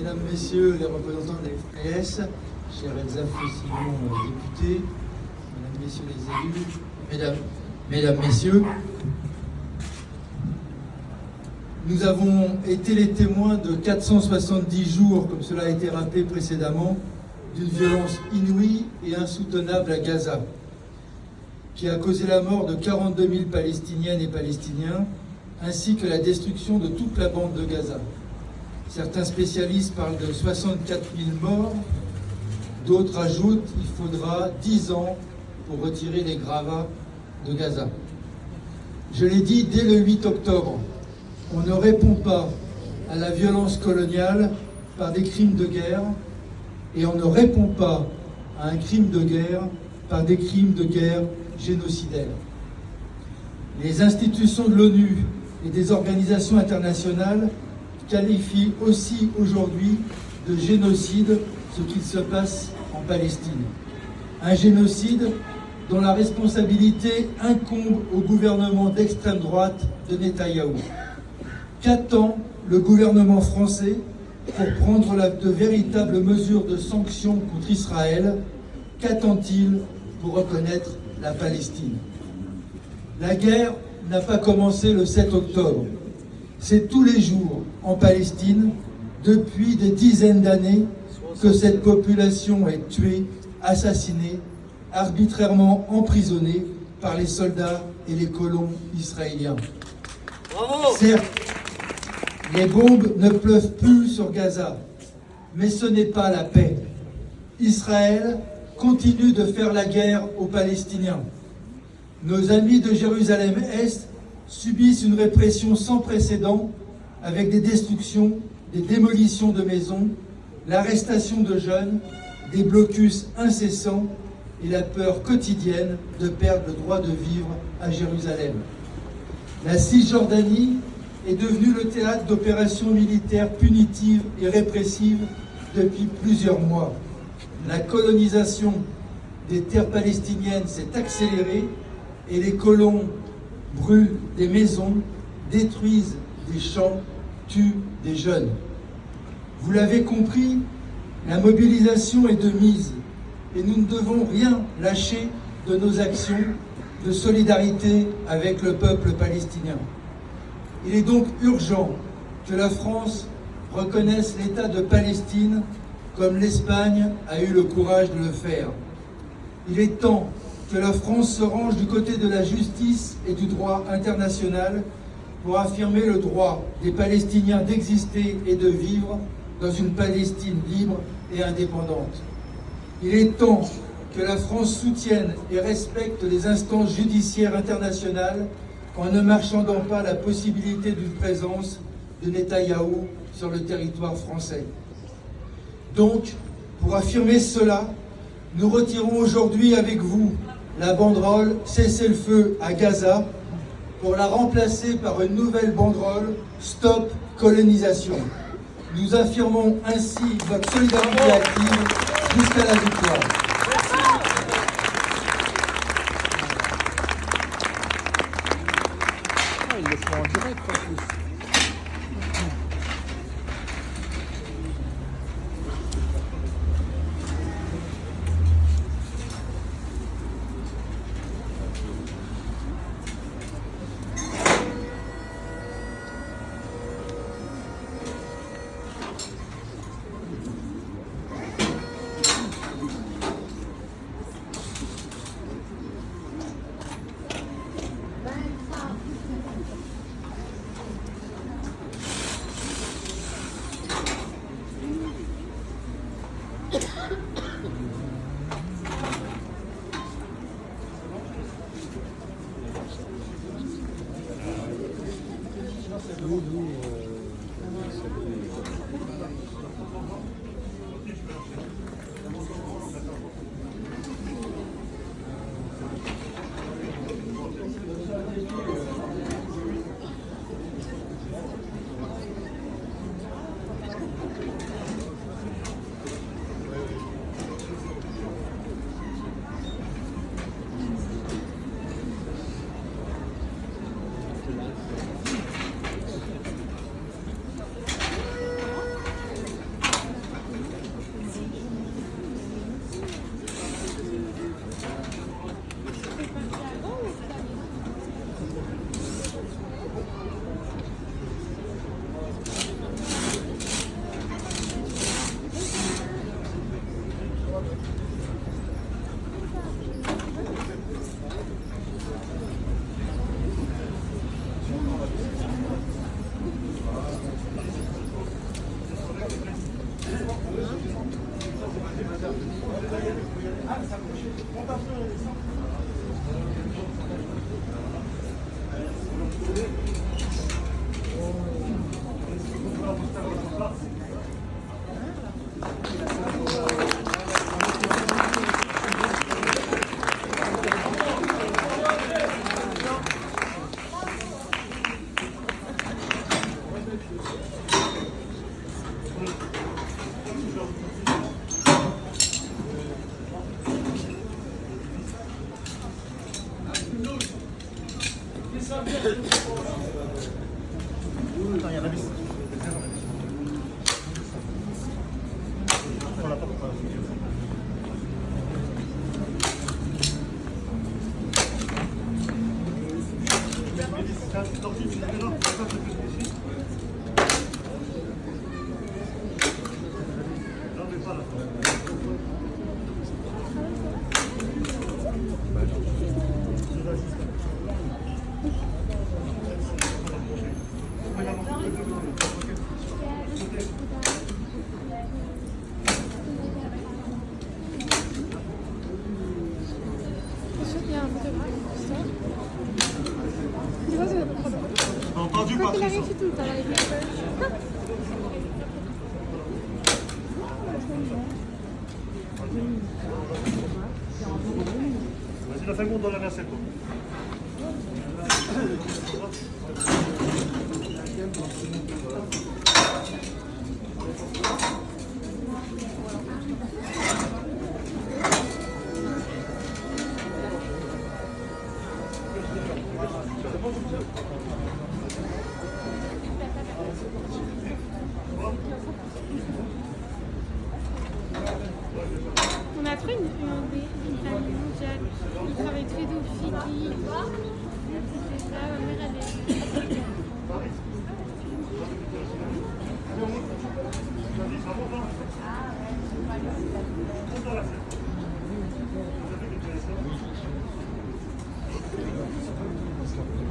Mesdames, Messieurs les représentants de la FPS, chers Elsa Faucillon, députés, Mesdames, Messieurs les élus, Mesdames, Messieurs, nous avons été les témoins de 470 jours, comme cela a été rappelé précédemment, d'une violence inouïe et insoutenable à Gaza, qui a causé la mort de 42 000 Palestiniennes et Palestiniens, ainsi que la destruction de toute la bande de Gaza. Certains spécialistes parlent de 64 000 morts, d'autres ajoutent qu'il faudra 10 ans pour retirer les gravats de Gaza. Je l'ai dit dès le 8 octobre, on ne répond pas à la violence coloniale par des crimes de guerre, et on ne répond pas à un crime de guerre par des crimes de guerre génocidaires. Les institutions de l'ONU et des organisations internationales qualifient aussi aujourd'hui de génocide ce qu'il se passe en Palestine. Un génocide dont la responsabilité incombe au gouvernement d'extrême droite de Netanyahou. Qu'attend le gouvernement français pour prendre de véritables mesures de sanctions contre Israël? Qu'attend-il pour reconnaître la Palestine? La guerre n'a pas commencé le 7 octobre. C'est tous les jours en Palestine, depuis des dizaines d'années, que cette population est tuée, assassinée, arbitrairement emprisonnée par les soldats et les colons israéliens. Bravo! Certes, les bombes ne pleuvent plus sur Gaza, mais ce n'est pas la paix. Israël continue de faire la guerre aux Palestiniens. Nos amis de Jérusalem-Est subissent une répression sans précédent avec des destructions, des démolitions de maisons, l'arrestation de jeunes, des blocus incessants et la peur quotidienne de perdre le droit de vivre à Jérusalem. La Cisjordanie est devenue le théâtre d'opérations militaires punitives et répressives depuis plusieurs mois. La colonisation des terres palestiniennes s'est accélérée et les colons brûlent des maisons, détruisent des champs, tuent des jeunes. Vous l'avez compris, la mobilisation est de mise et nous ne devons rien lâcher de nos actions de solidarité avec le peuple palestinien. Il est donc urgent que la France reconnaisse l'État de Palestine comme l'Espagne a eu le courage de le faire. Il est temps que la France se range du côté de la justice et du droit international pour affirmer le droit des Palestiniens d'exister et de vivre dans une Palestine libre et indépendante. Il est temps que la France soutienne et respecte les instances judiciaires internationales en ne marchandant pas la possibilité d'une présence de Netanyahou sur le territoire français. Donc, pour affirmer cela, nous retirons aujourd'hui avec vous la banderole « Cessez-le-feu à Gaza » pour la remplacer par une nouvelle banderole « Stop colonisation ». Nous affirmons ainsi notre solidarité active jusqu'à la victoire. Il le fera en direct en plus. Entendu, Patrice. Vas-y, la seconde dans la nacelle. On a trouvé une famille mondiale. Ils travaillent tous les deux au Fidji. C'est ça, ma mère elle est.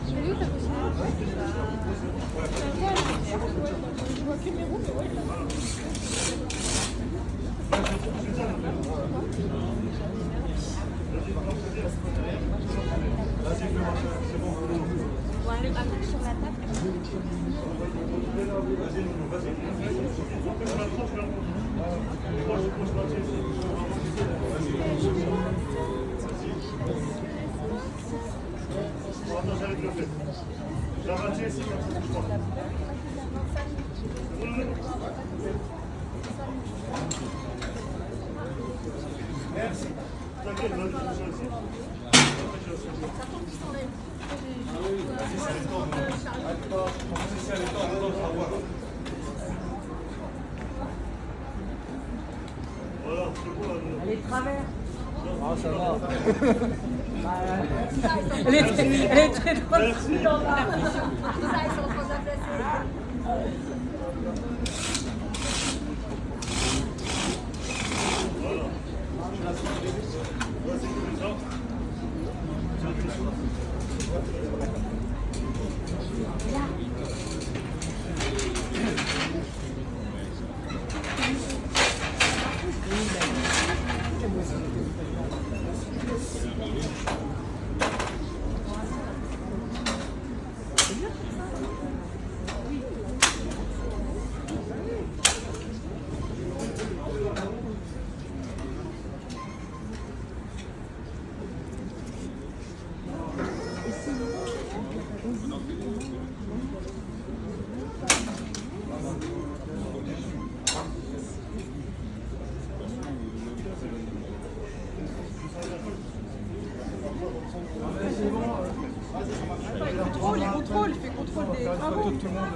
Elle est où ta pochette? Je vois que mes roues, mais ouais, là. On va aller sur la table. Merci. Elle est de travers. Ah, ça va. Elle est très droite. Les contrôles, il fait contrôle des travaux. Tout le monde.